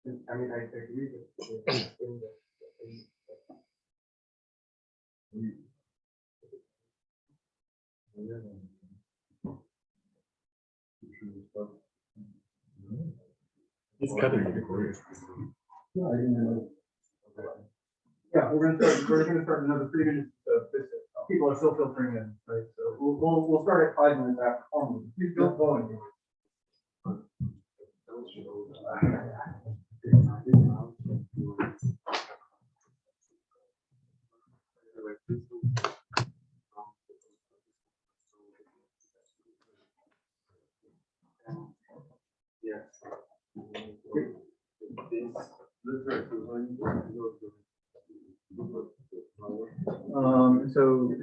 I mean, I agree with He's cutting it. Yeah, we're gonna start another 3 minutes. People are still filtering in, right? So we'll start at 5 minutes after. Please don't go anywhere.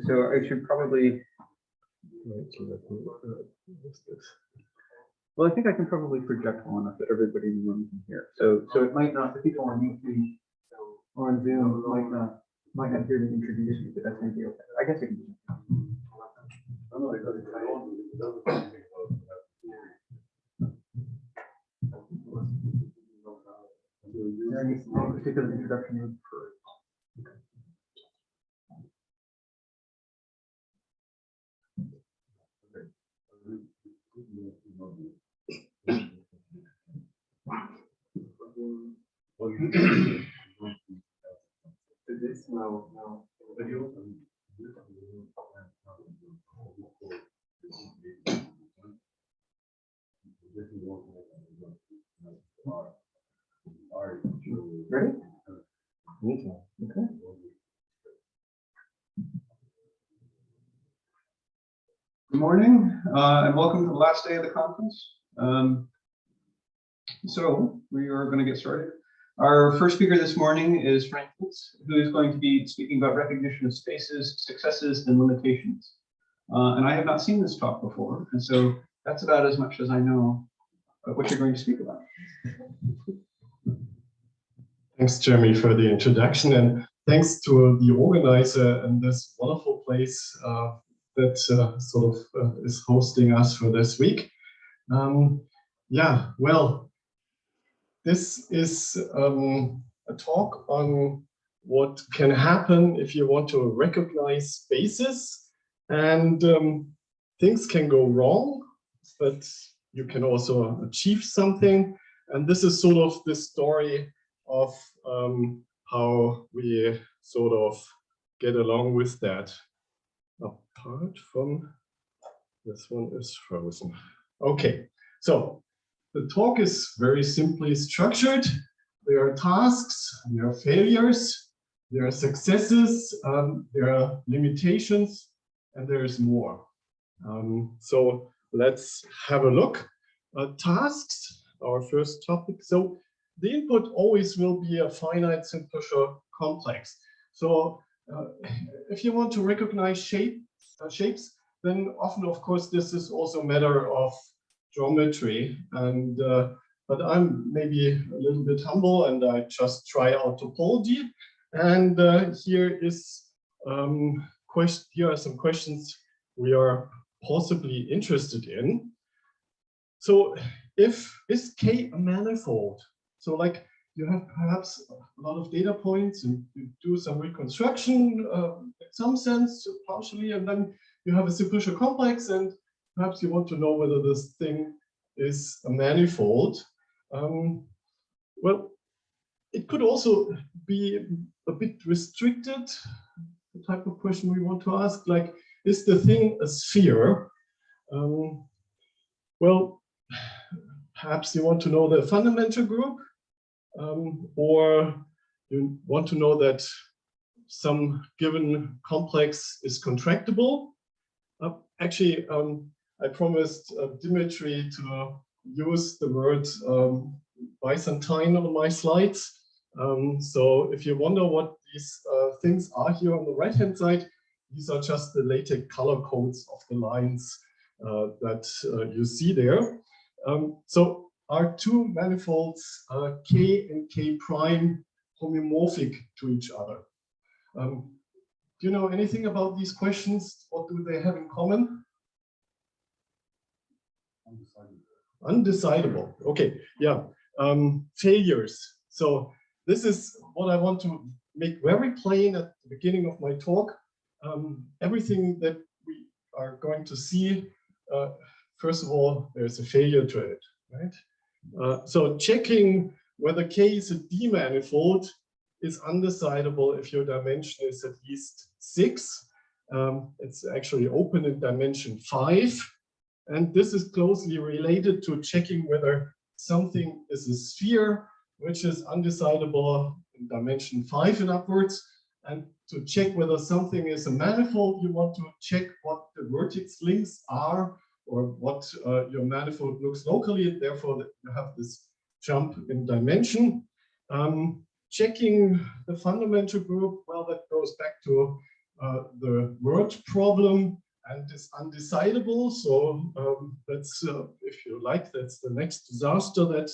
So I should probably. Well, I think I can probably project long enough that everybody in the room can hear. So it might not. The people on YouTube on Zoom might not hear me introduce you, but that's maybe okay. I guess I can. Is there any particular introduction you prefer? Ready? Okay. Good morning, and welcome to the last day of the conference. So we are going to get started. Our first speaker this morning is Frank Lutz, who is going to be speaking about recognition of spaces, successes, and limitations. And I have not seen this talk before, and so that's about as much as I know of what you're going to speak about. Thanks, Jeremy, for the introduction, and thanks to the organizer and this wonderful place that sort of is hosting us for this week. Yeah, well, this is a talk on what can happen if you want to recognize spaces, and things can go wrong, but you can also achieve something. And this is sort of the story of how we sort of get along with that. Apart from this one is frozen. Okay, so the talk is very simply structured. There are tasks, there are failures, there are successes, there are limitations, and there is more. So let's have a look. Tasks, our first topic. So the input always will be a finite Simple-homotopy complex. So if you want to recognize shapes, then often, of course, this is also a matter of geometry. And but I'm maybe a little bit humble, and I just try out topology. And here are some questions we are possibly interested in. So is K a manifold? So like you have perhaps a lot of data points and you do some reconstruction in some sense, partially, and then you have a Simple-homotopy complex, and perhaps you want to know whether this thing is a manifold. Well, it could also be a bit restricted, the type of question we want to ask, like, is the thing a sphere? Well, perhaps you want to know the fundamental group, or you want to know that some given complex is contractible. Actually, I promised Dimitri to use the word Byzantine on my slides. So if you wonder what these things are here on the right-hand side, these are just the LaTeX color codes of the lines that you see there. So are two manifolds K and K prime homomorphic to each other? Do you know anything about these questions? What do they have in common? Undecidable. Okay, yeah. Failures. So this is what I want to make very plain at the beginning of my talk. Everything that we are going to see, first of all, there's a failure to it, right? So checking whether K is a D-manifold is undecidable if your dimension is at least 6. It's actually open in dimension 5. And this is closely related to checking whether something is a sphere, which is undecidable in dimension 5 and upwards. And to check whether something is a manifold, you want to check what the vertex links are, or what your manifold looks locally, and therefore you have this jump in dimension. Checking the fundamental group, well, that goes back to the word problem and is undecidable. So that's, if you like, that's the next disaster that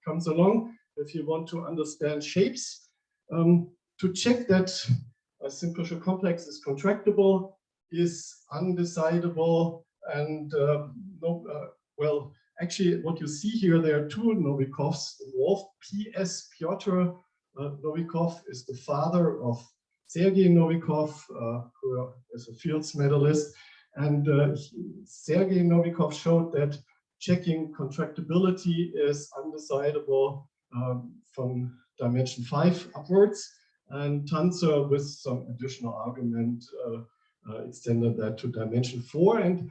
comes along if you want to understand shapes. To check that a simple complex is contractible is undecidable, and well, actually what you see here, there are two Novikovs involved. P.S. Pyotr Novikov is the father of Sergei Novikov, who is a Fields medalist. And Sergei Novikov showed that checking contractibility is undecidable from dimension 5 upwards. And Tanzer, with some additional argument, extended that to dimension 4. And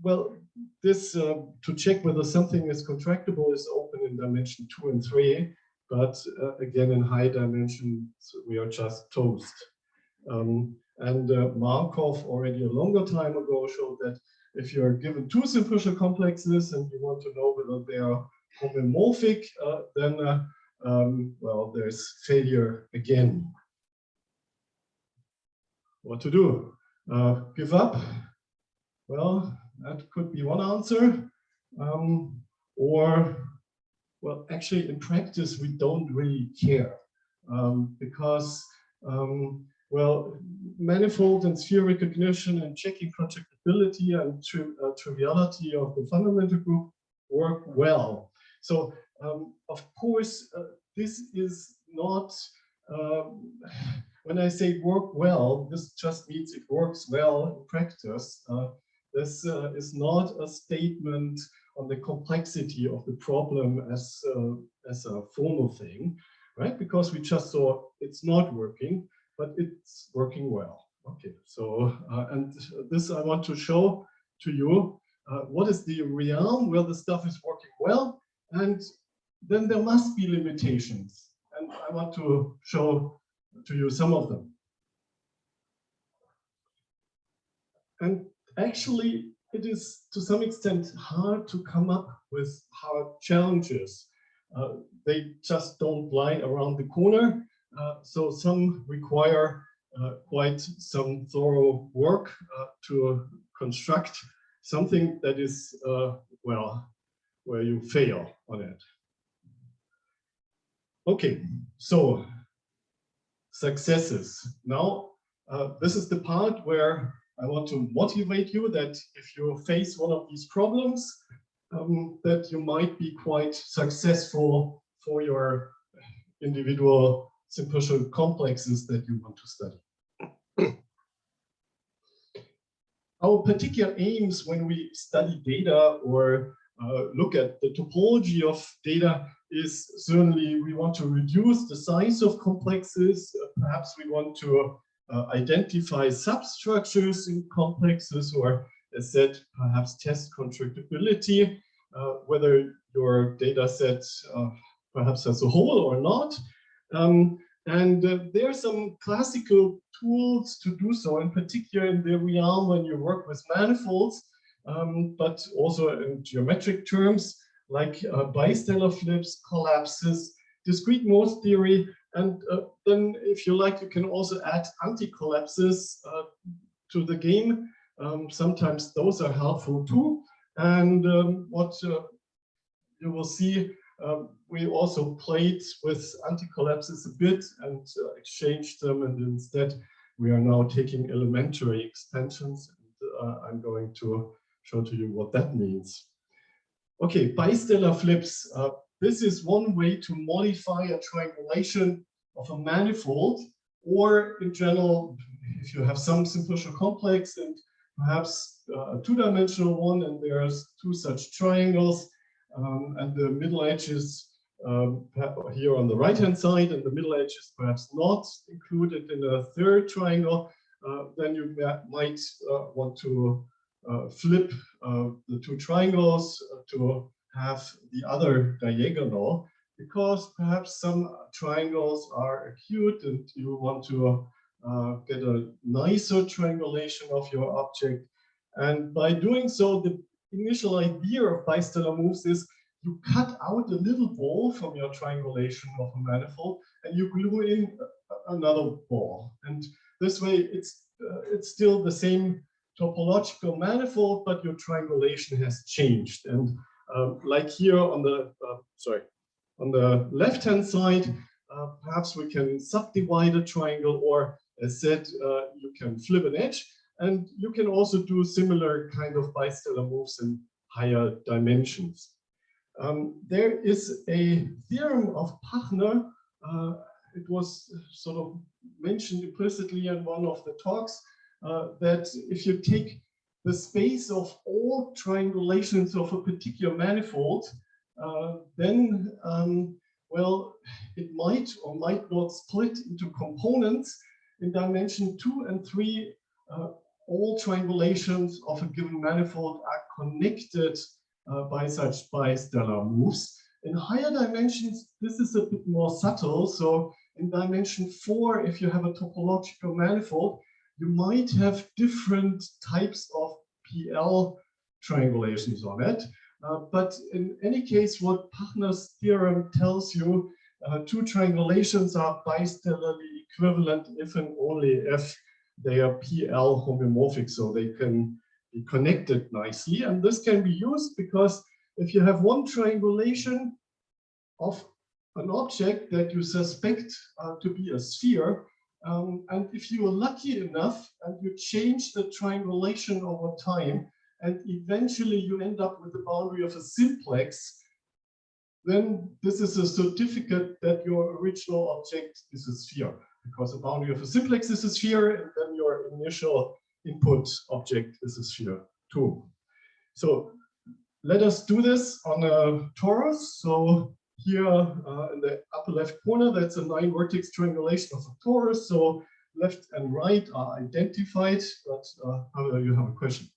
well, this to check whether something is contractible is open in dimension 2 and 3. But again, in high dimensions, we are just toast. And Markov, already a longer time ago, showed that if you're given two simple complexes and you want to know whether they are homomorphic, then well, there's failure again. What to do? Give up? Well, that could be one answer. Or, well, actually, in practice, we don't really care because, well, manifold and sphere recognition and checking contractibility and triviality of the fundamental group work well. So, of course, this is not, when I say work well, this just means it works well in practice. This is not a statement on the complexity of the problem as a formal thing, right? Because we just saw it's not working, but it's working well. Okay, so, and this I want to show to you what is the realm where the stuff is working well, and then there must be limitations. And I want to show to you some of them. And actually, it is to some extent hard to come up with hard challenges. They just don't lie around the corner. So some require quite some thorough work to construct something that is, well, where you fail on it. Okay, so successes. Now, this is the part where I want to motivate you that if you face one of these problems, that you might be quite successful for your individual simple complexes that you want to study. Our particular aims when we study data or look at the topology of data is certainly we want to reduce the size of complexes. Perhaps we want to identify substructures in complexes, or as said, perhaps test contractibility, whether your data set perhaps as a whole or not. There are some classical tools to do so, in particular in the realm when you work with manifolds, but also in geometric terms like bistellar flips, collapses, discrete mode theory, and then if you like, you can also add anti-collapses to the game. Sometimes those are helpful too. And what you will see, we also played with anti-collapses a bit and exchanged them, and instead we are now taking elementary expansions, and I'm going to show to you what that means. Okay, bistellar flips. this is one way to modify a triangulation of a manifold, or in general, if you have some simple complex and perhaps a two-dimensional one, and there's two such triangles, and the middle edge is here on the right-hand side, and the middle edge is perhaps not included in a third triangle, then you might want to flip the two triangles to have the other diagonal, because perhaps some triangles are acute and you want to get a nicer triangulation of your object. And by doing so, the initial idea of bistellar moves is you cut out a little ball from your triangulation of a manifold and you glue in another ball. And this way it's still the same topological manifold, but your triangulation has changed. And like here on the left-hand side, perhaps we can subdivide a triangle, or as said, you can flip an edge, and you can also do similar kind of bistellar moves in higher dimensions. There is a theorem of Pachner. It was sort of mentioned implicitly in one of the talks, that if you take the space of all triangulations of a particular manifold, then, well, it might or might not split into components. In dimension 2 and 3, all triangulations of a given manifold are connected by such bistellar moves. In higher dimensions, this is a bit more subtle. So in dimension 4, if you have a topological manifold, you might have different types of PL triangulations on it. But in any case, what Pachner's theorem tells you, two triangulations are bistellarly equivalent if and only if they are PL homomorphic, so they can be connected nicely. And this can be used because if you have one triangulation of an object that you suspect to be a sphere, and if you are lucky enough and you change the triangulation over time, and eventually you end up with the boundary of a simplex, then this is a certificate that your original object is a sphere, because the boundary of a simplex is a sphere, and then your initial input object is a sphere too. So let us do this on a torus. So here in the upper left corner, that's a 9-vertex triangulation of a torus. So left and right are identified, but you have a question?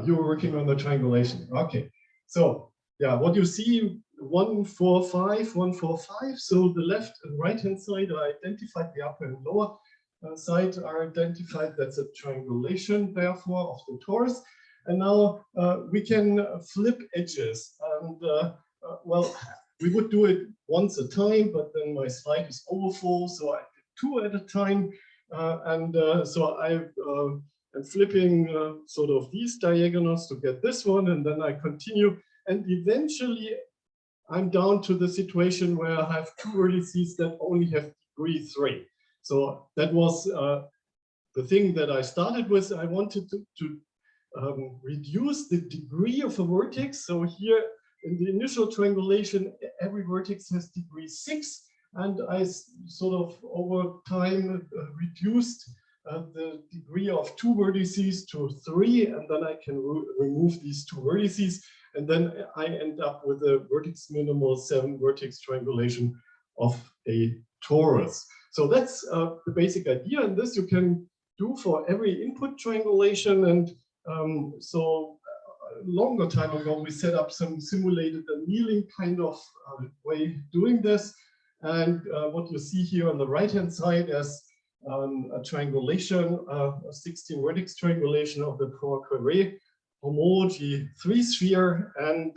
You were working on the triangulation. Okay. So yeah, what you see, 1, 4, 5, 1, 4, 5. So the left and right hand side are identified, the upper and lower side are identified. That's a triangulation, therefore, of the torus. And now we can flip edges. And well, we would do it once a time, but then my slide is overfull, so I did 2 at a time. So I'm flipping sort of these diagonals to get this one, and then I continue. And eventually, I'm down to the situation where I have 2 vertices that only have degree 3. So that was the thing that I started with. I wanted to reduce the degree of a vertex. So here in the initial triangulation, every vertex has degree 6. And I sort of over time reduced the degree of 2 vertices to 3. And then I can remove these 2 vertices. And then I end up with a vertex minimal 7-vertex triangulation of a torus. So that's the basic idea. And this you can do for every input triangulation. And so a longer time ago, we set up some simulated annealing kind of way doing this. And what you see here on the right-hand side is a triangulation, a 16-vertex triangulation of the Poincare homology 3-sphere. And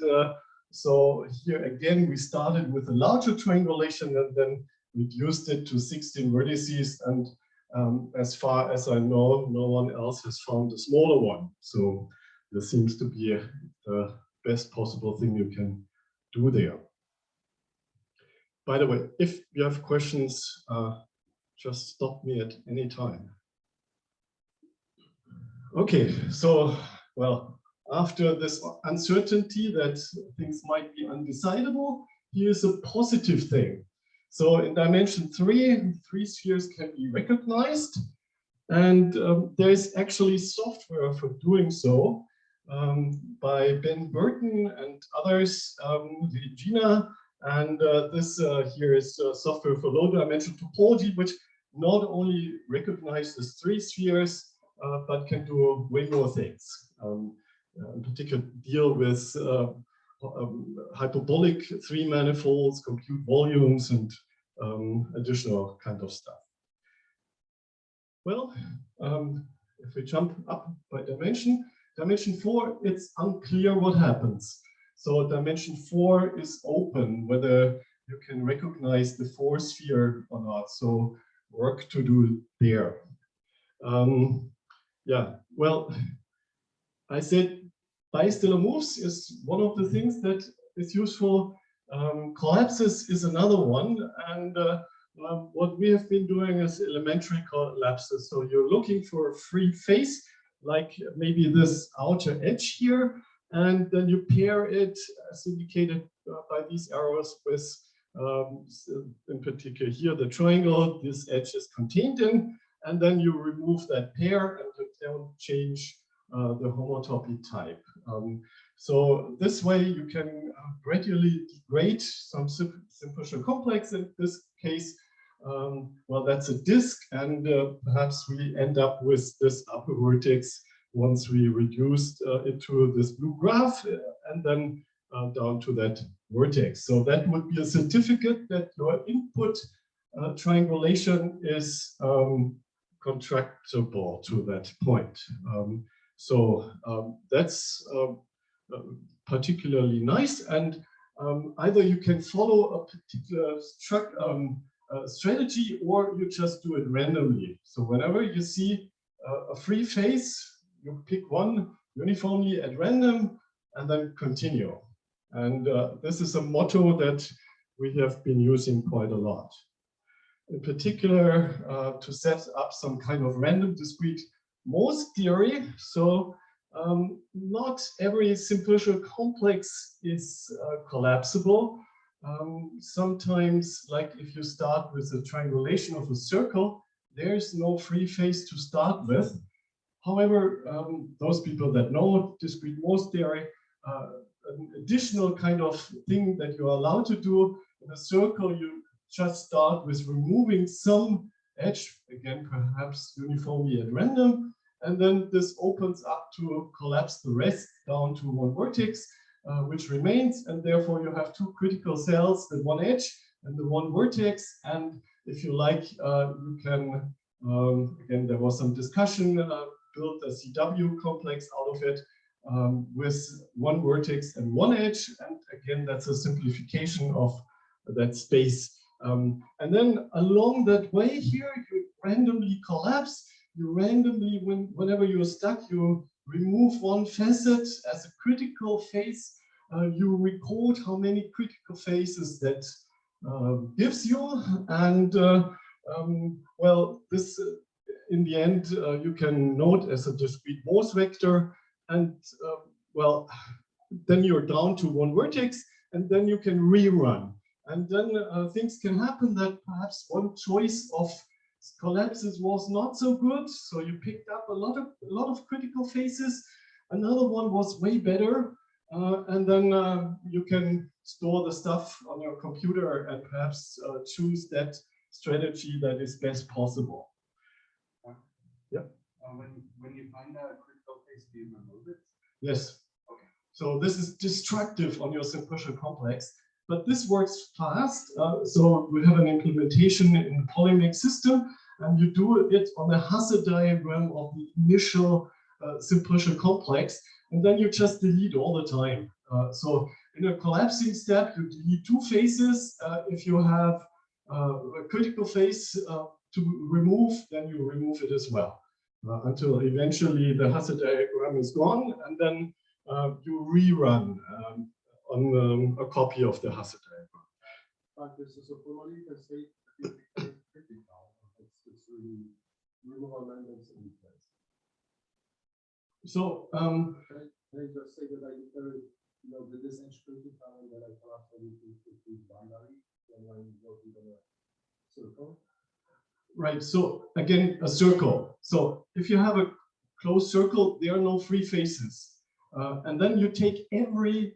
so here again, we started with a larger triangulation and then reduced it to 16 vertices. And as far as I know, no one else has found a smaller one. So this seems to be the best possible thing you can do there. By the way, if you have questions, just stop me at any time. Okay, so, well, after this uncertainty that things might be undecidable, here's a positive thing. So in dimension 3, 3 spheres can be recognized. And there is actually software for doing so by Ben Burton and others, Regina. And this here is software for low-dimensional topology, which not only recognizes 3 spheres, but can do way more things. In particular, deal with hyperbolic 3 manifolds, compute volumes, and additional kind of stuff. Well, if we jump up by dimension 4, it's unclear what happens. So dimension 4 is open, whether you can recognize the 4 sphere or not. So work to do there. Yeah, well, I said bistellar moves is one of the things that is useful. Collapses is another one. And what we have been doing is elementary collapses. So you're looking for a free face, like maybe this outer edge here, and then you pair it, as indicated by these arrows, with, in particular here, the triangle this edge is contained in, and then you remove that pair and you don't change the homotopy type. So this way you can gradually degrade some simple complex. In this case, well, that's a disk, and perhaps we end up with this upper vertex once we reduced it to this blue graph, and then down to that vertex. So that would be a certificate that your input triangulation is contractible to that point. So that's particularly nice, and either you can follow a particular strategy, or you just do it randomly. So whenever you see a free face, you pick one uniformly at random and then continue. And this is a motto that we have been using quite a lot. In particular, to set up some kind of random discrete Morse theory. So not every simple complex is collapsible. Sometimes, like if you start with a triangulation of a circle, there's no free face to start with. However, those people that know discrete Morse theory, an additional kind of thing that you are allowed to do in a circle, you just start with removing some edge, again, perhaps uniformly at random, and then this opens up to collapse the rest down to one vertex, which remains, and therefore you have two critical cells, the one edge and the one vertex. And if you like, you can, again, there was some discussion, build a CW complex out of it with one vertex and one edge. And again, that's a simplification of that space. And then along that way here, you randomly collapse. You randomly, whenever you're stuck, you remove one facet as a critical face. You record how many critical faces that gives you. And well, this in the end, you can note as a discrete Morse vector. And well, then you're down to one vertex, and then you can rerun. And then things can happen that perhaps one choice of collapses was not so good, so you picked up a lot of critical faces. Another one was way better, and then you can store the stuff on your computer and perhaps choose that strategy that is best possible. Yeah. When you find a critical face, do you remove it? Yes. Okay. So this is destructive on your simple complex. But this works fast. So we have an implementation in the polymix system, and you do it on a Hasse diagram of the initial simple complex, and then you just delete all the time. So in a collapsing step, you delete two faces. If you have a critical face to remove, then you remove it as well, until eventually the Hasse diagram is gone, and then you rerun on a copy of the Hasse diagram. But this is a formally a state critical. It's really removal amendments in place. So Can I just Right, so again, a circle. So if you have a closed circle, there are no free faces. And then you take every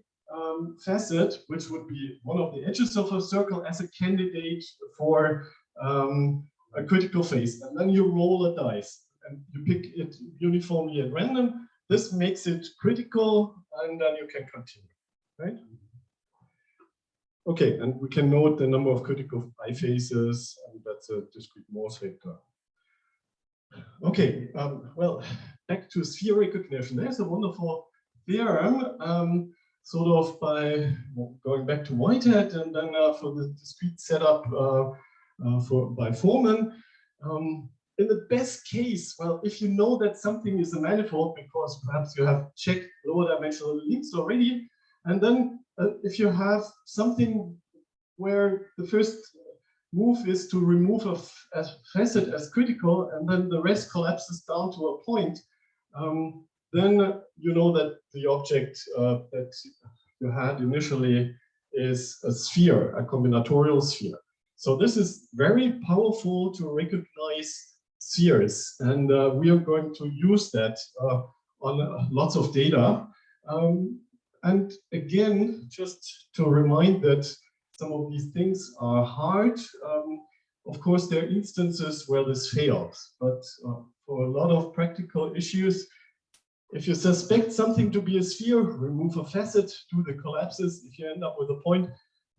facet, which would be one of the edges of a circle, as a candidate for a critical face. And then you roll a dice and you pick it uniformly at random. This makes it critical, and then you can continue, right? Okay, and we can note the number of critical bifaces, and that's a discrete Morse vector. Okay, well, back to sphere recognition. There's a wonderful theorem, sort of by going back to Whitehead, and then for the discrete setup by Foreman. In the best case, well, if you know that something is a manifold, because perhaps you have checked lower dimensional links already, and then if you have something where the first move is to remove a facet as critical, and then the rest collapses down to a point, then you know that the object that you had initially is a sphere, a combinatorial sphere. So this is very powerful to recognize spheres, and we are going to use that on lots of data. And again, just to remind that some of these things are hard. Of course, there are instances where this fails, but for a lot of practical issues, if you suspect something to be a sphere, remove a facet, do the collapses. If you end up with a point,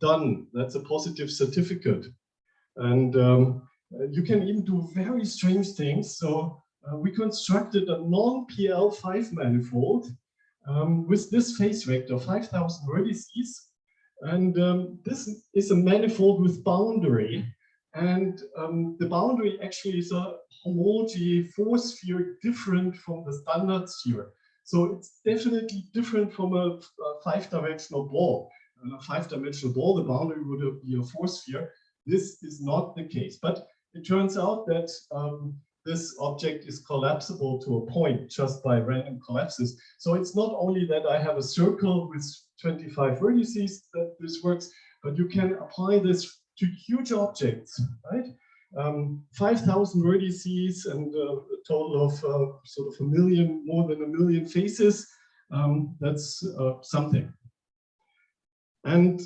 done. That's a positive certificate. And you can even do very strange things. So we constructed a non-PL5 manifold with this phase vector, 5,000 vertices. And this is a manifold with boundary. And the boundary actually is a homology four-sphere different from the standard sphere. So it's definitely different from a five-dimensional ball. In a five-dimensional ball, the boundary would be a four-sphere. This is not the case. But it turns out that this object is collapsible to a point just by random collapses. So it's not only that I have a circle with 25 vertices that this works, but you can apply this to huge objects, right? 5,000 vertices and a total of sort of more than a million faces. That's something. And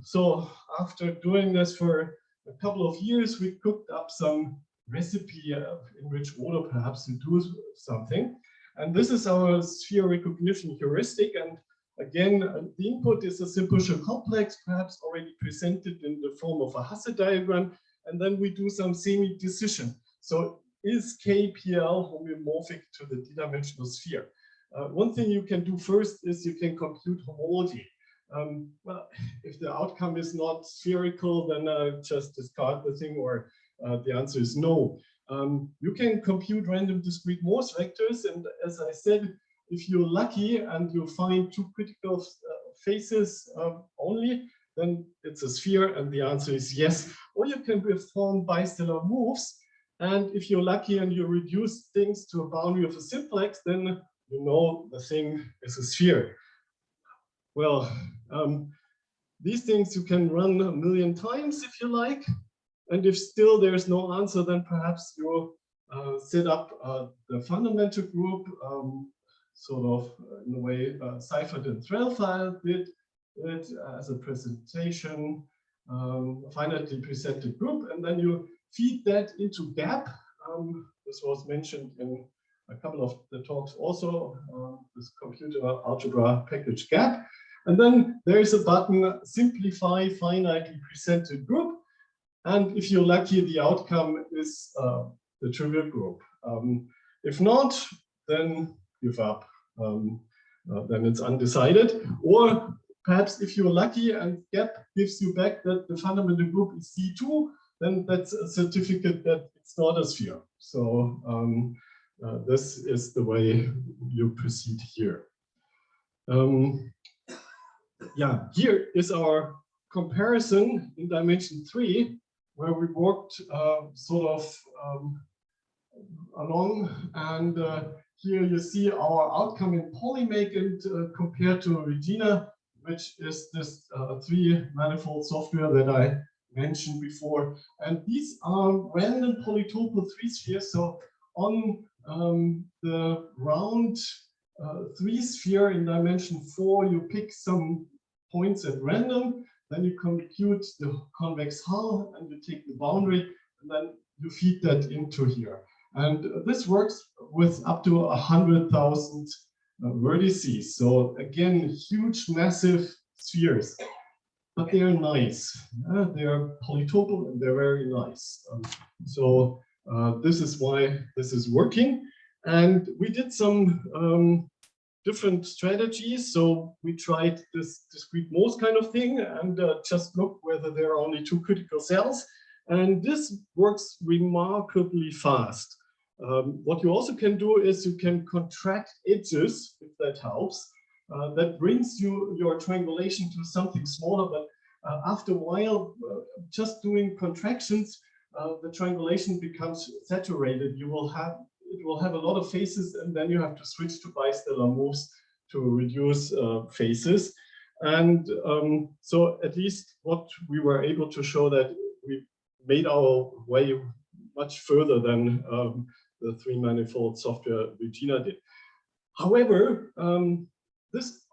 so after doing this for a couple of years, we cooked up some recipe in which order perhaps to do something. And this is our sphere recognition heuristic. And again, the input is a simple complex, perhaps already presented in the form of a Hasse diagram. And then we do some semi-decision. So is KPL homomorphic to the d-dimensional sphere? One thing you can do first is you can compute homology. Well, if the outcome is not spherical, then just discard the thing, or the answer is no. You can compute random discrete Morse vectors, and as I said, if you're lucky and you find two critical faces only, then it's a sphere, and the answer is yes. Or you can perform bistellar moves, and if you're lucky and you reduce things to a boundary of a simplex, then you know the thing is a sphere. Well, these things you can run a million times if you like, and if still there's no answer, then perhaps you set up the fundamental group, sort of in a way Seifert and Threlfall did it as a presentation, finitely presented group, and then you feed that into GAP. This was mentioned in a couple of the talks also, this computer algebra package GAP. And then there is a button, simplify finitely presented group. And if you're lucky, the outcome is the trivial group. If not, then give up. Then it's undecided. Or perhaps if you're lucky and GAP gives you back that the fundamental group is C2, then that's a certificate that it's not a sphere. So this is the way you proceed here. Yeah, here is our comparison in dimension 3, where we worked sort of along, and here you see our outcome in Polymake, and compared to Regina, which is this 3 manifold software that I mentioned before. And these are random polytopic 3 spheres. So on the round 3 sphere in dimension 4, you pick some points at random, then you compute the convex hull and you take the boundary, and then you feed that into here. And this works with up to 100,000 vertices. So again, huge, massive spheres, but they are nice. They are polytopic and they're very nice. This is why this is working. And we did some different strategies. So we tried this discrete Morse kind of thing and just look whether there are only 2 critical cells. And this works remarkably fast. What you also can do is you can contract edges, if that helps. That brings your triangulation to something smaller, but after a while, just doing contractions, the triangulation becomes saturated. It will have a lot of faces, and then you have to switch to bistellar moves to reduce faces. And so at least what we were able to show that we made our way much further than the 3-manifold software Regina did. However, this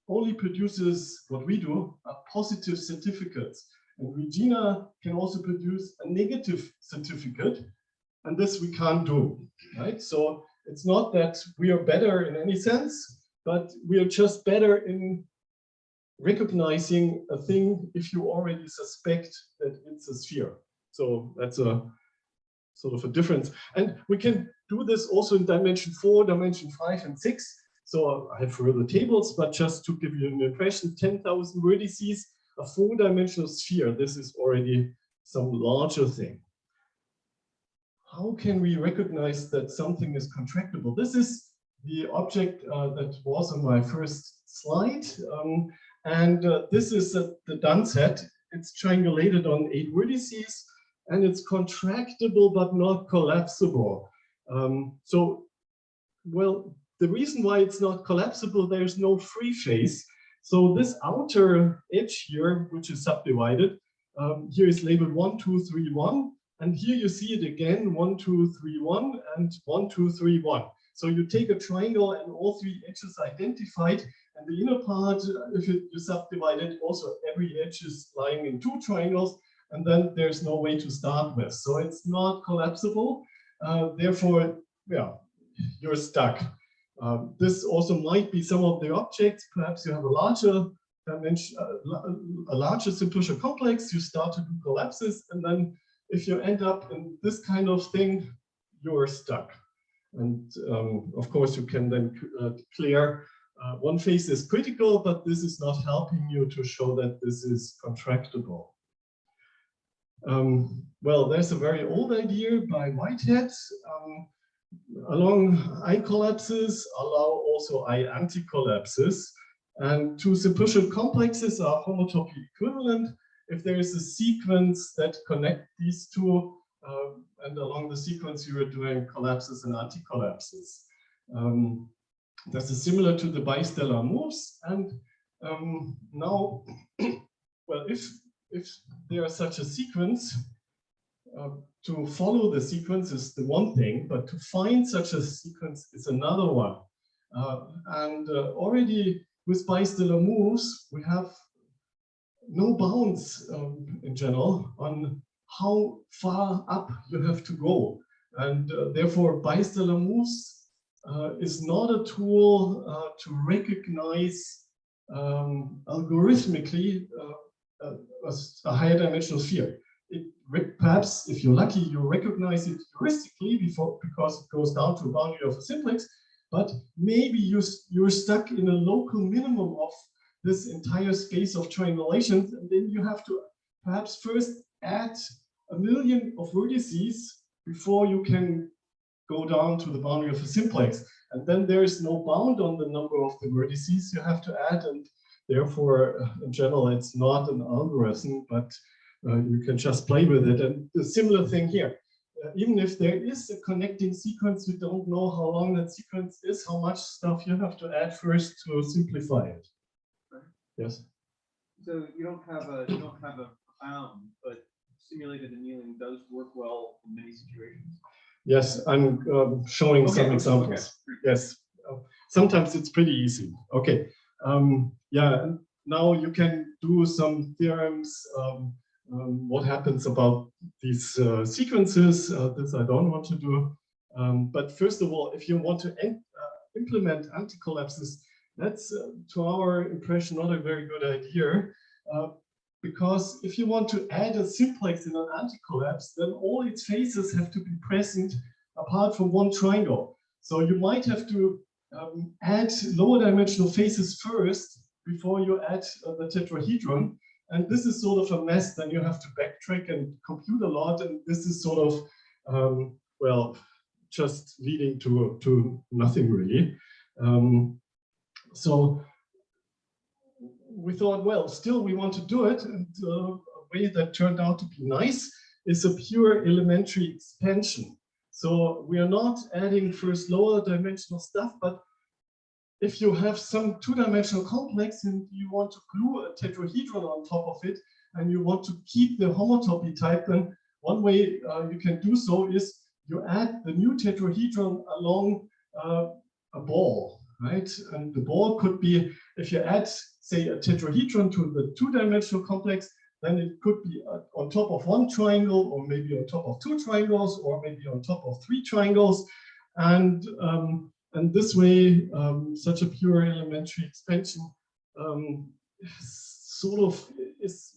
only produces what we do, positive certificates. And Regina can also produce a negative certificate, and this we can't do, right? So it's not that we are better in any sense, but we are just better in recognizing a thing if you already suspect that it's a sphere. So that's a sort of a difference. And we can do this also in dimension 4, dimension 5, and 6. So I have further tables, but just to give you an impression, 10,000 vertices, a 4-dimensional sphere. This is already some larger thing. How can we recognize that something is contractible? This is the object that was on my first slide. This is the done set. It's triangulated on 8 vertices, and it's contractible but not collapsible. Well, the reason why it's not collapsible, there's no free face. So this outer edge here, which is subdivided, here is labeled 1, 2, 3, 1. And here you see it again, 1, 2, 3, 1, and 1, 2, 3, 1. So you take a triangle and all 3 edges identified, and the inner part, if you subdivide it, also every edge is lying in 2 triangles, and then there's no way to start with. So it's not collapsible. Therefore, yeah, you're stuck. This also might be some of the objects. Perhaps you have a larger dimension, a larger Simple-homotopy complex. You start to do collapses, and then if you end up in this kind of thing, you're stuck. And of course, you can then clear one face is critical, but this is not helping you to show that this is contractible. Well, there's a very old idea by Whitehead. Along I collapses, allow also I anti-collapses. And 2 Simple-homotopy complexes are homotopy equivalent if there is a sequence that connect these 2, and along the sequence you are doing collapses and anti-collapses. This is similar to the bistellar moves. And now, well, if there is such a sequence, to follow the sequence is the one thing, but to find such a sequence is another one. Already with bistellar moves, we have no bounds in general on how far up you have to go. And therefore, bistellar moves is not a tool to recognize algorithmically a higher dimensional sphere. Perhaps, if you're lucky, you recognize it heuristically because it goes down to a boundary of a simplex, but maybe you're stuck in a local minimum of this entire space of triangulations, and then you have to perhaps first add 1 million of vertices before you can go down to the boundary of a simplex. And then there is no bound on the number of the vertices you have to add, and therefore, in general, it's not an algorithm, but you can just play with it. And the similar thing here. Even if there is a connecting sequence, you don't know how long that sequence is, how much stuff you have to add first to simplify it. Right. Yes. So you don't have a bound, but simulated annealing does work well in many situations. Yes, I'm showing some examples. Okay. Yes, sometimes it's pretty easy. Okay, yeah, and now you can do some theorems. What happens about these sequences? This I don't want to do. But first of all, if you want to implement anti-collapses, that's, to our impression, not a very good idea. Because if you want to add a simplex in an anti-collapse, then all its faces have to be present apart from one triangle. So you might have to add lower dimensional faces first before you add the tetrahedron. And this is sort of a mess. Then you have to backtrack and compute a lot. And this is sort of, well, just leading to nothing really. So we thought, well, still we want to do it. And a way that turned out to be nice is a pure elementary expansion. So we are not adding first lower dimensional stuff, but if you have some two-dimensional complex and you want to glue a tetrahedron on top of it, and you want to keep the homotopy type, then one way you can do so is you add the new tetrahedron along a ball, right? And the ball could be, if you add, say, a tetrahedron to the two-dimensional complex, then it could be on top of one triangle, or maybe on top of two triangles, or maybe on top of three triangles. And this way, such a pure elementary expansion sort of is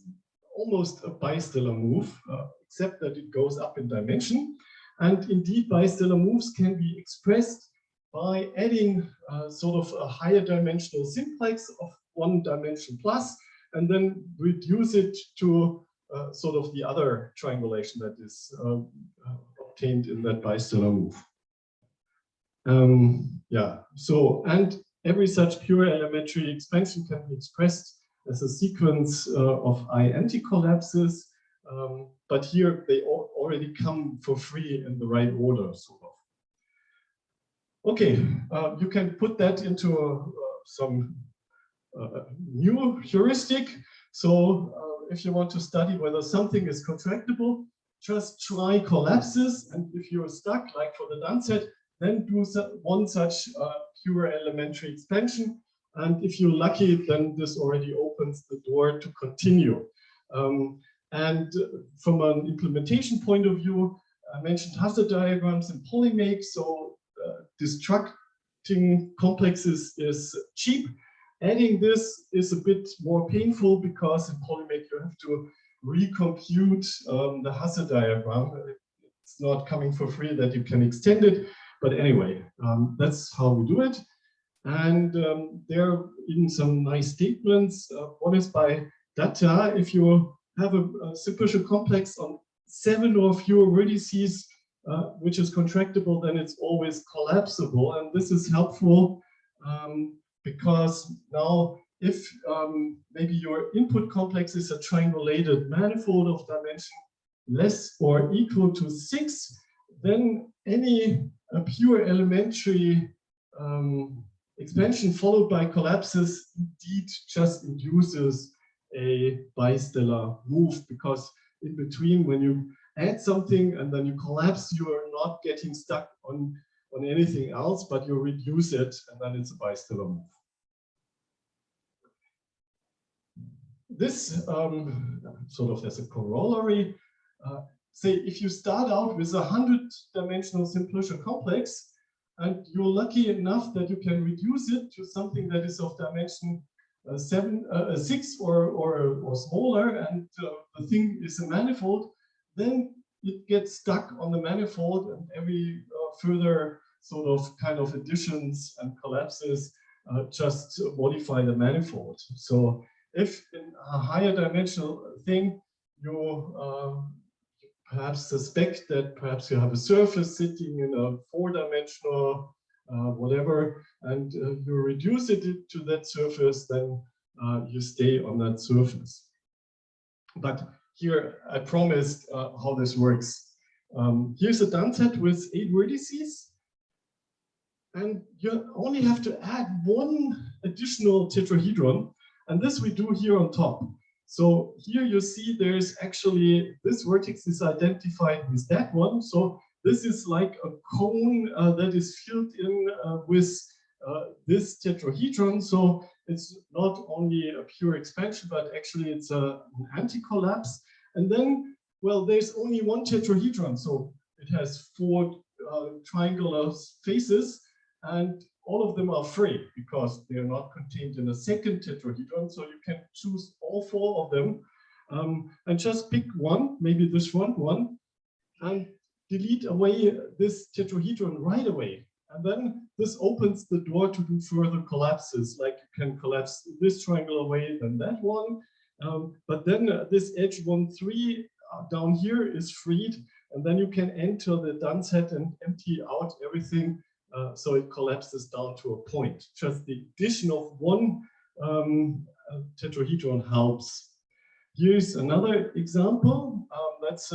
almost a bistellar move, except that it goes up in dimension. And indeed, bistellar moves can be expressed by adding sort of a higher dimensional simplex of one dimension plus, and then reduce it to sort of the other triangulation that is obtained in that bistellar move. Yeah, so, and every such pure elementary expansion can be expressed as a sequence of I anti-collapses, but here they already come for free in the right order, sort of. Okay, you can put that into some new heuristic. So if you want to study whether something is contractible, just try collapses, and if you're stuck, like for the done set, then do one such pure elementary expansion. And if you're lucky, then this already opens the door to continue. And from an implementation point of view, I mentioned hazard diagrams in polymake. So destructing complexes is cheap. Adding this is a bit more painful because in polymake you have to recompute the hazard diagram. It's not coming for free that you can extend it. But anyway, that's how we do it. And there are even some nice statements. One is by Data. If you have a simple complex on 7 or fewer vertices, which is contractible, then it's always collapsible. And this is helpful because now if maybe your input complex is a triangulated manifold of dimension less or equal to 6, then any pure elementary expansion followed by collapses indeed just induces a bistellar move, because in between, when you add something and then you collapse, you are not getting stuck on anything else, but you reduce it, and then it's a bistellar move. This sort of as a corollary, say if you start out with a 100-dimensional Simple-homotopy complex, and you're lucky enough that you can reduce it to something that is of dimension 6 or smaller, and the thing is a manifold, then it gets stuck on the manifold, and every further sort of kind of additions and collapses just modify the manifold. So if in a higher dimensional thing you perhaps suspect that perhaps you have a surface sitting in a 4-dimensional whatever, and you reduce it to that surface, then you stay on that surface. But here I promised how this works. Here's a done set with 8 vertices, and you only have to add one additional tetrahedron, and this we do here on top. So here you see there's actually this vertex is identified with that one. So this is like a cone that is filled in with this tetrahedron. So it's not only a pure expansion, but actually it's an anti-collapse. And then, well, there's only one tetrahedron. So it has 4 triangular faces, and all of them are free because they are not contained in a second tetrahedron. So you can choose all 4 of them and just pick one, maybe this one, and delete away this tetrahedron right away. And then this opens the door to do further collapses, like you can collapse this triangle away, then that one. But then this edge 1, 3 down here is freed, and then you can enter the done set and empty out everything. So it collapses down to a point. Just the addition of one tetrahedron helps. Here's another example. That's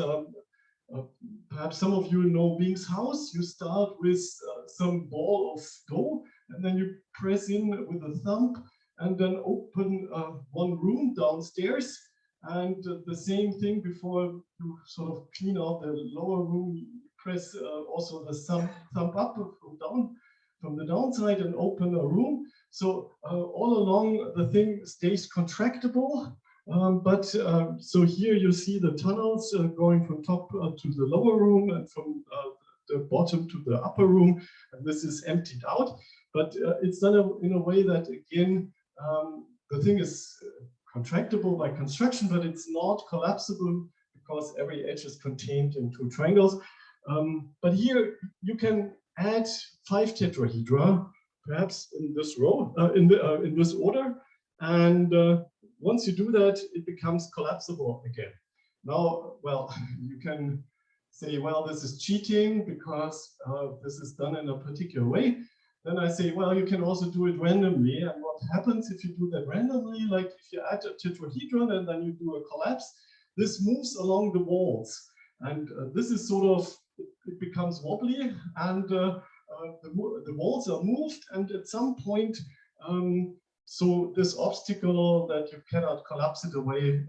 perhaps some of you know Bing's house. You start with some ball of dough, and then you press in with a thumb, and then open one room downstairs. And the same thing before you sort of clean out the lower room, you press also the thumb up from down from the downside and open a room. So all along the thing stays contractible. So here you see the tunnels going from top to the lower room and from the bottom to the upper room, and this is emptied out. But it's done in a way that, again, the thing is contractible by construction, but it's not collapsible because every edge is contained in 2 triangles. But here you can add 5 tetrahedra, perhaps in this row, in this order, and once you do that, it becomes collapsible again. Now, well, you can say, well, this is cheating because this is done in a particular way. Then I say, well, you can also do it randomly. And what happens if you do that randomly? Like if you add a tetrahedron and then you do a collapse, this moves along the walls. And this is sort of, it becomes wobbly, and the walls are moved. And at some point, so this obstacle that you cannot collapse it away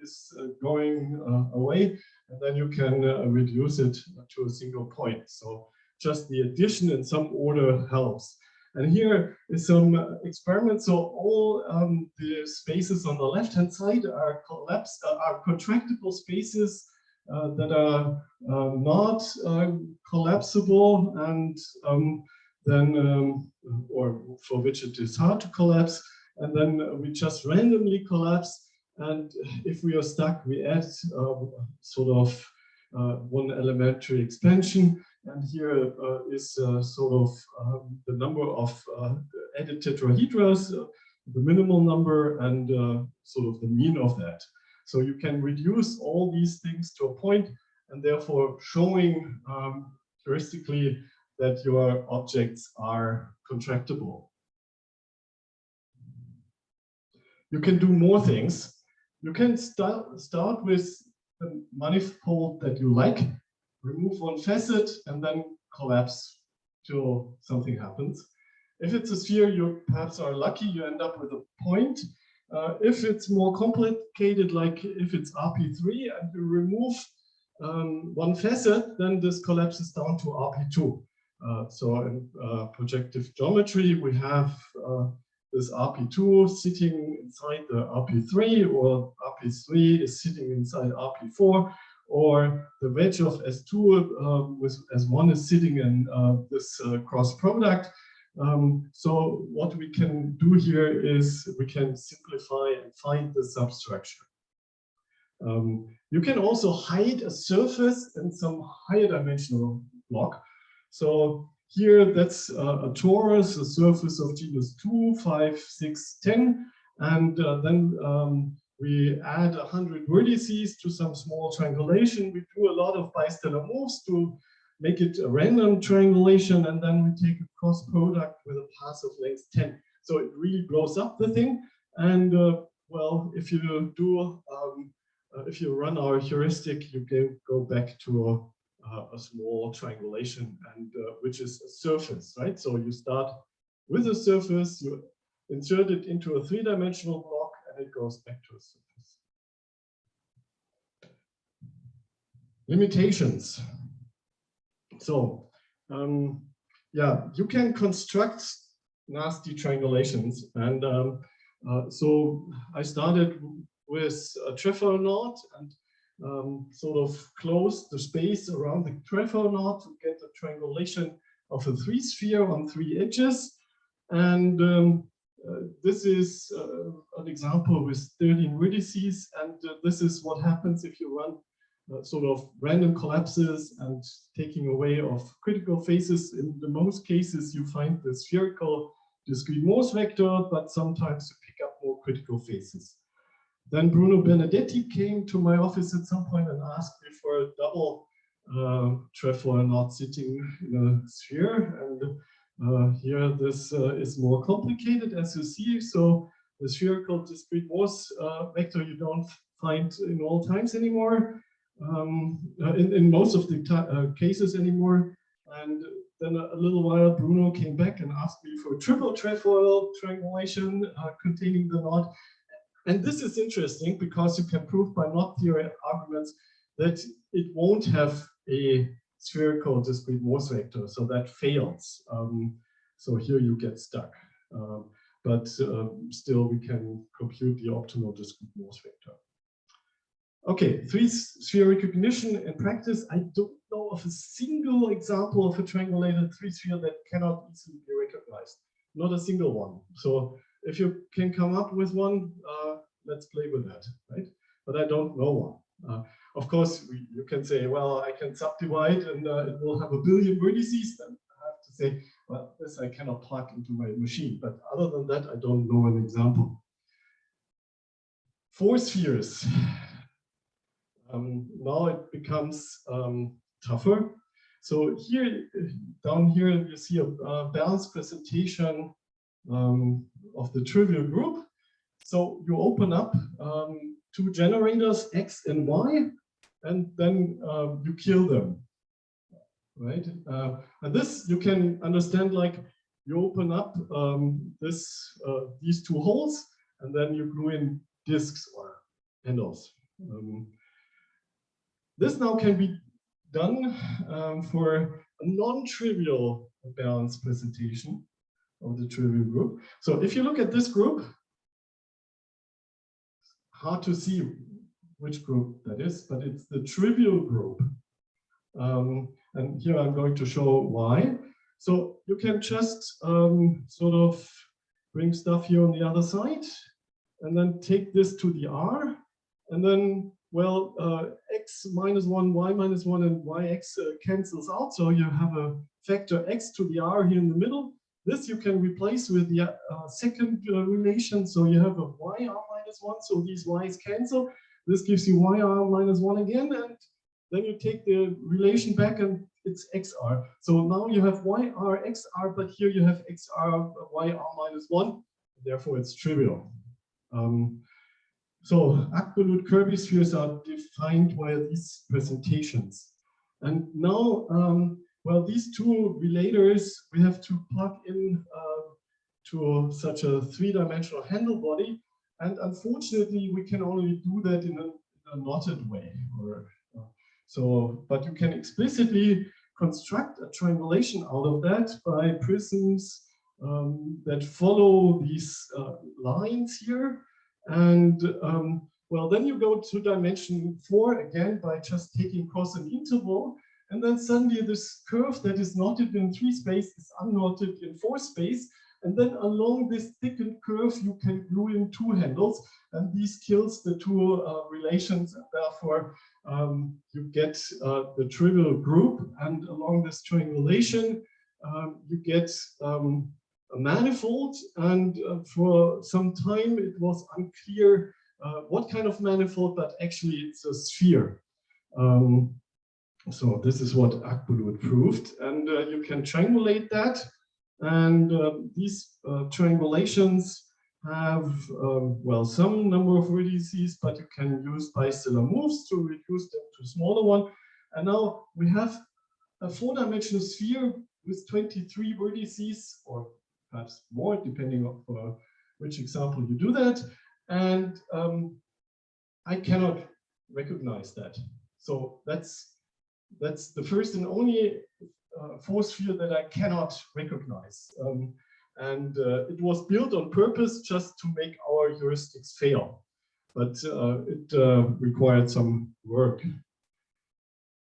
is going away, and then you can reduce it to a single point. So just the addition in some order helps. And here is some experiments. So all the spaces on the left-hand side are contractible spaces that are not collapsible, and then or for which it is hard to collapse, and then we just randomly collapse, and if we are stuck, we add sort of one elementary expansion, and here is sort of the number of added tetrahedras, the minimal number, and sort of the mean of that. So you can reduce all these things to a point, and therefore showing heuristically that your objects are contractible. You can do more things. You can start with the manifold that you like, remove one facet, and then collapse till something happens. If it's a sphere, you perhaps are lucky, you end up with a point. If it's more complicated, like if it's RP3 and you remove one facet, then this collapses down to RP2. So in projective geometry, we have this RP2 sitting inside the RP3, or RP3 is sitting inside RP4, or the wedge of S2 with S1 is sitting in this cross product. So what we can do here is we can simplify and find the substructure. You can also hide a surface in some higher dimensional block. So here that's a torus, a surface of genus 2, 5, 6, 10, and then we add 100 vertices to some small triangulation. We do a lot of bistellar moves to make it a random triangulation, and then we take a cross product with a path of length 10. So it really blows up the thing. And well, if you do, if you run our heuristic, you can go back to a small triangulation, and which is a surface, right? So you start with a surface, you insert it into a 3-dimensional block, and it goes back to a surface. Limitations. So, yeah, you can construct nasty triangulations. And so I started with a trefoil knot and sort of closed the space around the trefoil knot to get a triangulation of a 3-sphere on 3 edges. And this is an example with 13 vertices. And this is what happens if you run sort of random collapses and taking away of critical faces. In the most cases, you find the spherical discrete Morse vector, but sometimes you pick up more critical faces. Then Bruno Benedetti came to my office at some point and asked me for a double trefoil knot sitting in a sphere. And here this is more complicated, as you see. So the spherical discrete Morse vector you don't find in all times anymore, in most of the cases anymore. And then a little while, Bruno came back and asked me for a triple trefoil triangulation containing the knot. And this is interesting because you can prove by knot theory arguments that it won't have a spherical discrete Morse vector, so that fails. So here you get stuck. But still we can compute the optimal discrete Morse vector. Okay, 3-sphere recognition in practice. I don't know of a single example of a triangulated 3-sphere that cannot easily be recognized. Not a single one. So if you can come up with one, let's play with that, right? But I don't know one. Of course, you can say, well, I can subdivide and it will have a billion vertices. Then I have to say, well, this I cannot plug into my machine. But other than that, I don't know an example. 4 spheres. Now it becomes tougher. So here, down here, you see a balanced presentation of the trivial group. So you open up 2 generators, X and Y, and then you kill them, right? And this you can understand like you open up these 2 holes, and then you glue in disks or handles. This now can be done for a non-trivial balanced presentation of the trivial group. So if you look at this group, hard to see which group that is, but it's the trivial group. And here I'm going to show why. So you can just sort of bring stuff here on the other side, and then take this to the R, and then, well, x minus 1, y minus 1, and yx cancels out. So you have a factor x to the r here in the middle. This you can replace with the second relation. So you have a yr minus 1. So these y's cancel. This gives you yr minus 1 again. And then you take the relation back and it's xr. So now you have yr, xr, but here you have xr, yr minus 1. Therefore, it's trivial. So Akbulut-Kirby spheres are defined via these presentations. And now, well, these 2 relators we have to plug in to such a 3-dimensional handle body. And unfortunately, we can only do that in a knotted way. But you can explicitly construct a triangulation out of that by prisms that follow these lines here. And well, then you go to dimension 4 again by just taking cross an interval. And then suddenly this curve that is knotted in 3 space is unknotted in 4 space. And then along this thickened curve, you can glue in 2 handles. And this kills the 2 relations. And therefore, you get the trivial group. And along this triangulation, you get a manifold, and for some time it was unclear what kind of manifold, but actually it's a sphere. So this is what Akbulut proved, and you can triangulate that, and these triangulations have well, some number of vertices, but you can use bistellar moves to reduce them to a smaller one. And now we have a 4-dimensional sphere with 23 vertices, or perhaps more, depending on which example you do that. And I cannot recognize that. So that's That's the first and only force field that I cannot recognize. And it was built on purpose just to make our heuristics fail. But it required some work.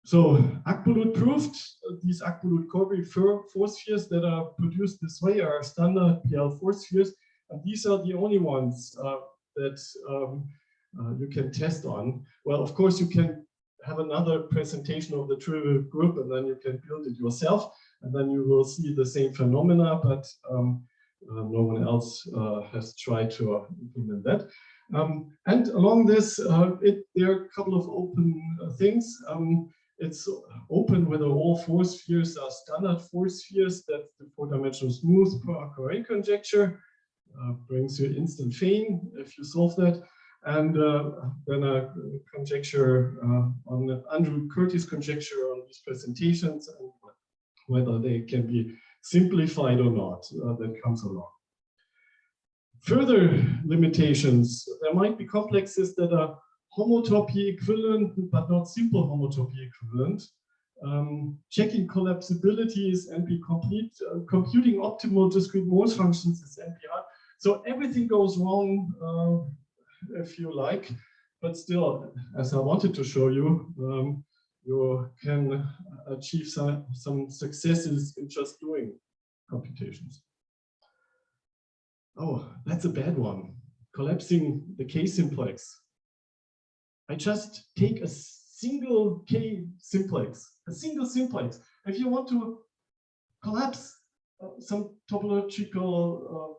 So Akbulut proved these Akbulut-Kirby force spheres that are produced this way are standard PL force spheres, and these are the only ones that you can test on. Well, of course, you can have another presentation of the trivial group, and then you can build it yourself, and then you will see the same phenomena, but no one else has tried to implement that. And along this, there are a couple of open things. It's open whether all force spheres are standard force spheres. That's the four-dimensional smooth Poincare conjecture. Brings you instant fame if you solve that. And then a conjecture on the Andrew Curtis conjecture on these presentations and whether they can be simplified or not. That comes along. Further limitations, there might be complexes that are homotopy equivalent, but not simple homotopy equivalent. Checking collapsibility is NP complete. Computing optimal discrete Morse functions is NPR. So everything goes wrong, if you like, but still, as I wanted to show you, you can achieve some successes in just doing computations. Oh, that's a bad one. Collapsing the K-simplex. I just take a single K-simplex, a single simplex. If you want to collapse some topological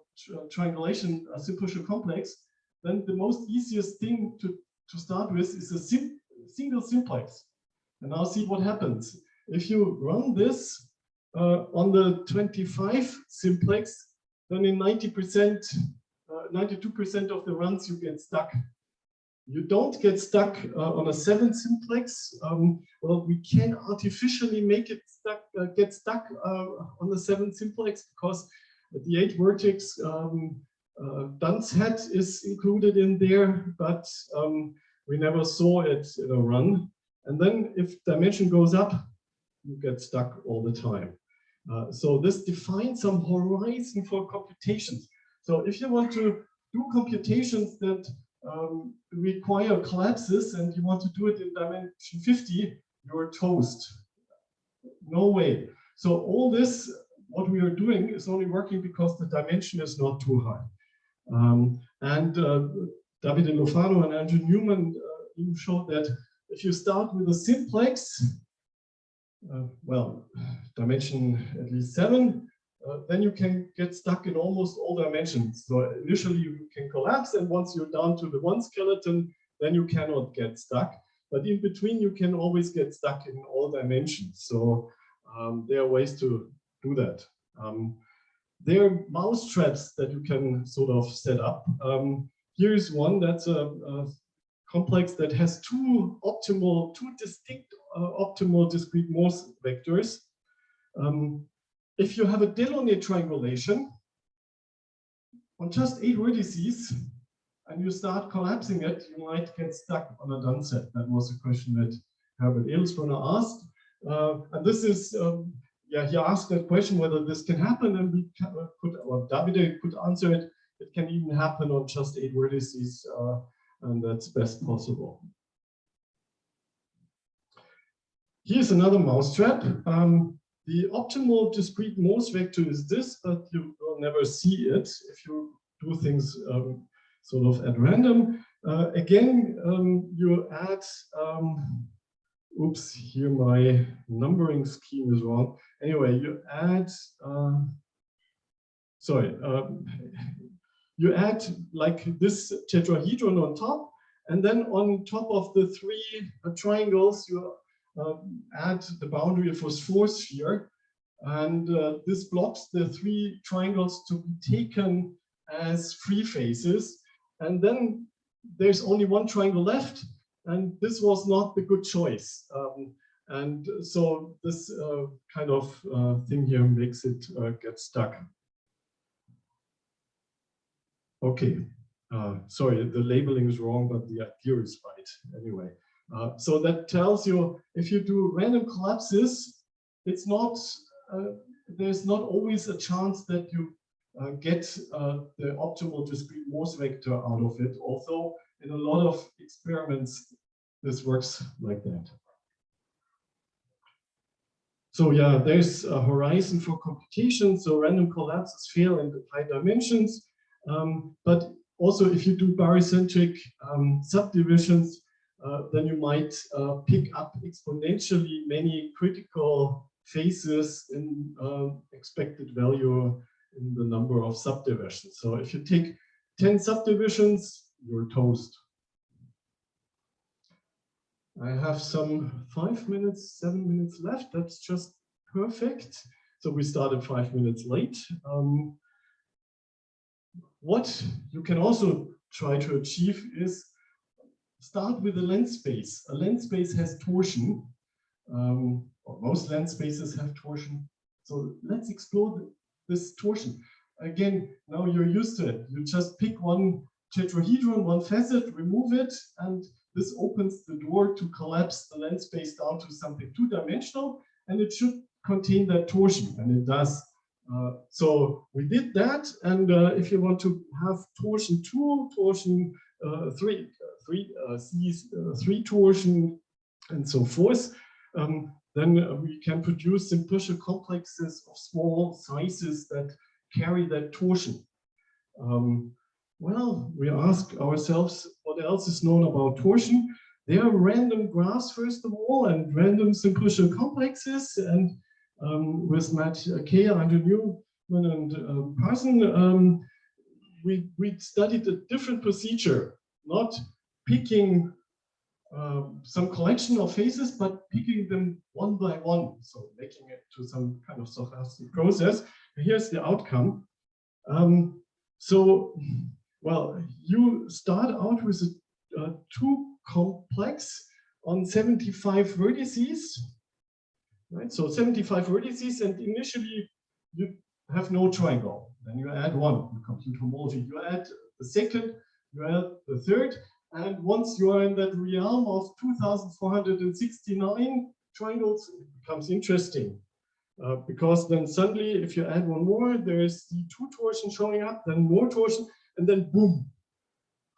triangulation, a simple complex, then the most easiest thing to start with is a single simplex. And now see what happens. If you run this on the 25 simplex, then in 90%, 92% of the runs you get stuck. You don't get stuck on a 7 simplex. Well, we can artificially make it stuck, get stuck on the 7 simplex because the 8 vertex Duns hat is included in there, but we never saw it in a run. And then if dimension goes up, you get stuck all the time. So this defines some horizon for computations. So if you want to do computations that require collapses and you want to do it in dimension 50, you're toast. No way. So all this, what we are doing is only working because the dimension is not too high. Davide Lofano and Andrew Newman even showed that if you start with a simplex, well, dimension at least 7, then you can get stuck in almost all dimensions. So initially you can collapse, and once you're down to the 1 skeleton, then you cannot get stuck. But in between, you can always get stuck in all dimensions. So there are ways to do that. There are mouse traps that you can sort of set up. Here's one that's a complex that has two distinct optimal discrete Morse vectors. If you have a Delaunay triangulation on just 8 vertices and you start collapsing it, you might get stuck on a Duns set. That was a question that Herbert Edelspruner asked. And this is, he asked that question whether this can happen, and we could, or Davide could answer it. It can even happen on just 8 vertices, and that's best possible. Here's another mousetrap. The optimal discrete Morse vector is this, but you will never see it if you do things sort of at random. Again, you add, oops, here my numbering scheme is wrong. Anyway, you add, you add like this tetrahedron on top, and then on top of the 3 triangles, you add the boundary for force sphere, and this blocks the 3 triangles to be taken as free faces, and then there's only 1 triangle left, and this was not the good choice, and so this kind of thing here makes it get stuck. Okay, sorry, the labeling is wrong, but the idea is right anyway. So that tells you if you do random collapses, it's not there's not always a chance that you get the optimal discrete Morse vector out of it. Although in a lot of experiments, this works like that. So yeah, there's a horizon for computation. So random collapses fail in high dimensions. But also if you do barycentric subdivisions, then you might pick up exponentially many critical phases in expected value in the number of subdivisions. So if you take 10 subdivisions, you're toast. I have some 5 minutes, 7 minutes left. That's just perfect. So we started 5 minutes late. What you can also try to achieve is start with a length space. A length space has torsion, or most length spaces have torsion. So let's explore this torsion. Again, now you're used to it. You just pick one tetrahedron, one facet, remove it, and this opens the door to collapse the length space down to something two-dimensional, and it should contain that torsion, and it does. So we did that, and if you want to have torsion 2, torsion 3, C3 torsion, and so forth, then we can produce simple complexes of small sizes that carry that torsion. Well, we ask ourselves, what else is known about torsion? There are random graphs, first of all, and random simple complexes. And with Matt Kea, Andrew Newman, and Parson, we studied a different procedure, not picking some collection of phases, but picking them one by one, so making it to some kind of stochastic process. Here's the outcome. Well, you start out with a 2 complex on 75 vertices, right? So 75 vertices, and initially you have no triangle. Then you add 1, you compute homology. You add the second, you add the third, and once you are in that realm of 2,469 triangles, it becomes interesting. Because then suddenly, if you add one more, there is the 2 torsion showing up, then more torsion, and then boom,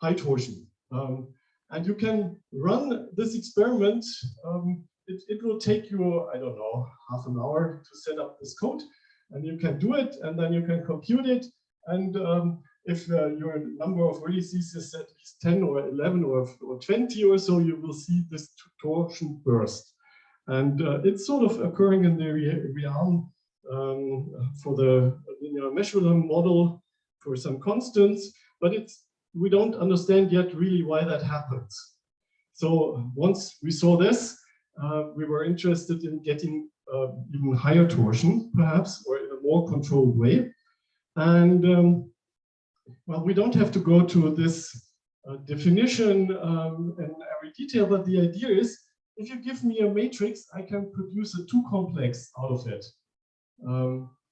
high torsion. And you can run this experiment. It will take you, I don't know, half an hour to set up this code, and you can do it, and then you can compute it. And if your number of vertices is at least 10 or 11 or 20 or so, you will see this torsion burst. And it's sort of occurring in the realm for the linear measurable model for some constants, but we don't understand yet really why that happens. So once we saw this, we were interested in getting even higher torsion, perhaps, or in a more controlled way. And well, we don't have to go to this definition in every detail, but the idea is, if you give me a matrix, I can produce a 2 complex out of it.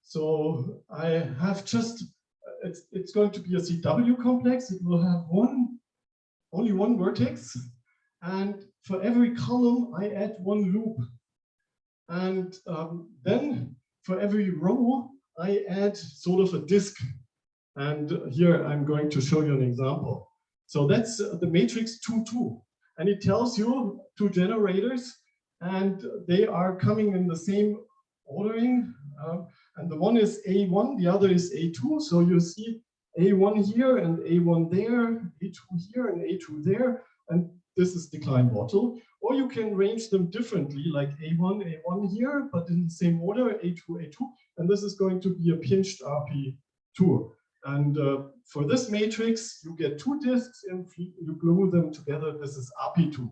So I have just, it's going to be a CW complex. It will have only one vertex. And for every column, I add 1 loop. And then for every row, I add sort of a disk. And here I'm going to show you an example. So that's the matrix 2, 2. And it tells you 2 generators, and they are coming in the same ordering. And the one is A1, the other is A2. So you see A1 here and A1 there, A2 here and A2 there. And this is decline bottle. Or you can arrange them differently, like A1, A1 here, but in the same order, A2, A2. And this is going to be a pinched RP2. And for this matrix, you get 2 disks, and you glue them together. This is RP2.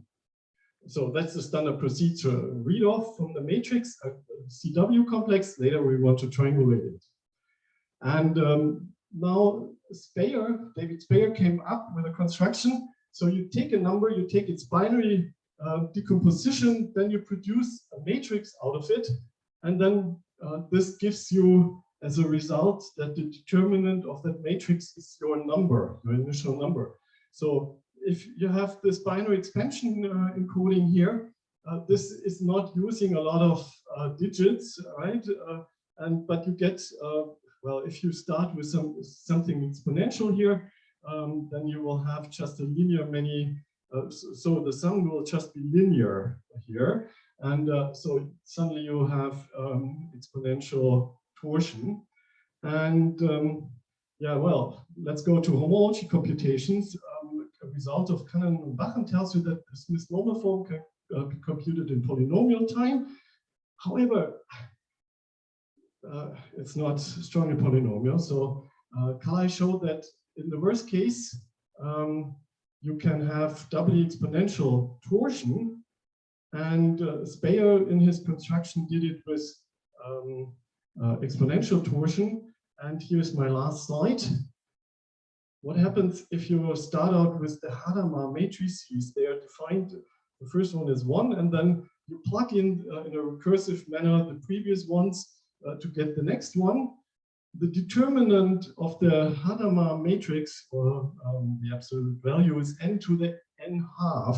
So that's the standard procedure. Read off from the matrix, a CW complex. Later, we want to triangulate it. And now David Speyer came up with a construction. So you take a number, you take its binary decomposition, then you produce a matrix out of it. And then this gives you, as a result, that the determinant of that matrix is your number, your initial number. So if you have this binary expansion encoding here, this is not using a lot of digits, right? But you get, well, if you start with something exponential here, then you will have just a linear many, so the sum will just be linear here. And so suddenly you have exponential torsion. And yeah, well, let's go to homology computations. A result of Cannon and Bachen tells you that this misnomer form can be computed in polynomial time. However, it's not strongly polynomial. So Kalai showed that in the worst case, you can have doubly exponential torsion. And Speyer in his construction did it with exponential torsion. And here's my last slide. What happens if you start out with the Hadamard matrices? They are defined, the first one is 1, and then you plug in a recursive manner the previous ones to get the next one. The determinant of the Hadamard matrix, or the absolute value, is n to the n half.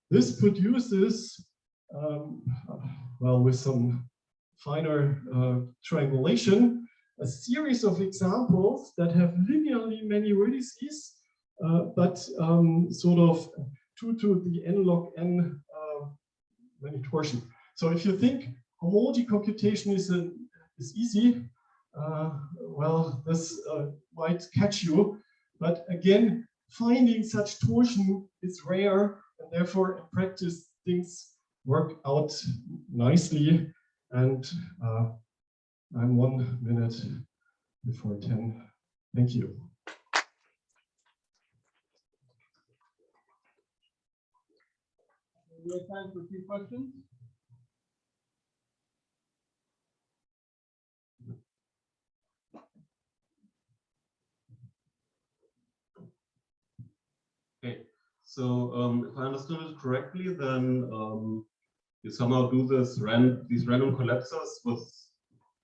This produces, well, with some finer triangulation, a series of examples that have linearly many vertices, but sort of 2 to the n log n many torsion. So if you think homology computation is easy, well, this might catch you. But again, finding such torsion is rare, and therefore in practice things work out nicely. And I'm 1 minute before 10. Thank you. We have time for a few questions. Okay, so if I understood it correctly, then you somehow do these random collapses with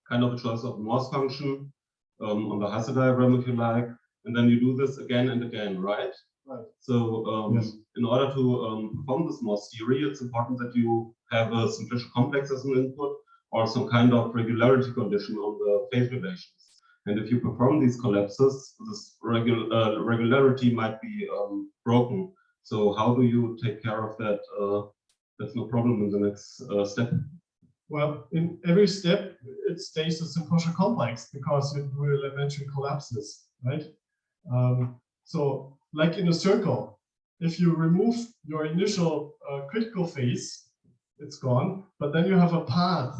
kind of a choice of Morse function on the Hasse diagram, if you like, and then you do this again and again, right? Right. So Yes. in order to perform this Morse theory, it's important that you have a simplicial complex as an input or some kind of regularity condition on the phase relations. And if you perform these collapses, this regularity might be broken. So how do you take care of that? That's no problem in the next step. Well, in every step, it stays a simplicial complex because it will eventually collapses, right? So, like in a circle, if you remove your initial critical phase, it's gone. But then you have a path,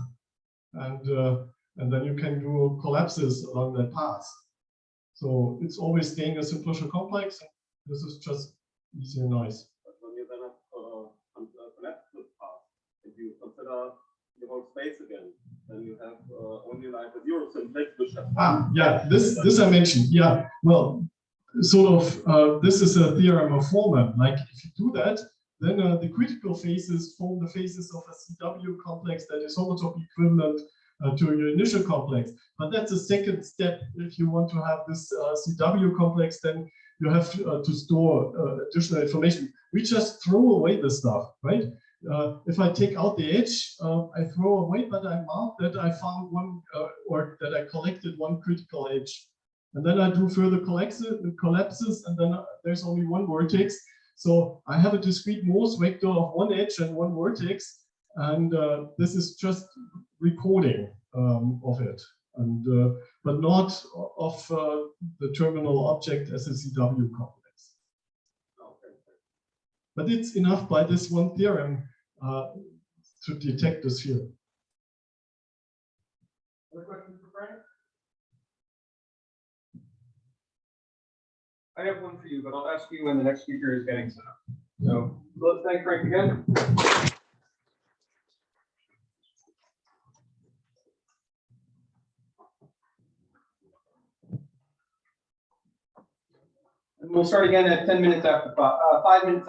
and then you can do collapses along that path. So it's always staying a simplicial complex. And this is just easy and nice. But when you then have collapsive path, if you consider the whole space again, then you have only like a zero simplex, which has yeah, this I mentioned. Yeah, well, sort of this is a theorem of Foreman. Like if you do that, then the critical phases form the phases of a CW complex that is homotopy equivalent to your initial complex. But that's a second step. If you want to have this CW complex, then you have to store additional information. We just throw away the stuff, right? If I take out the edge, I throw away, but I mark that I found one, or that I collected one critical edge. And then I do further collapses, and then there's only one vertex. So I have a discrete Morse vector of one edge and one vertex, and this is just recording of it, and but not of the terminal object as a CW complex. Okay. But it's enough by this one theorem to detect the sphere. Other questions for Frank? I have one for you, but I'll ask you when the next speaker is getting set up. So let's thank Frank again. And we'll start again at 10 minutes after 5 minutes.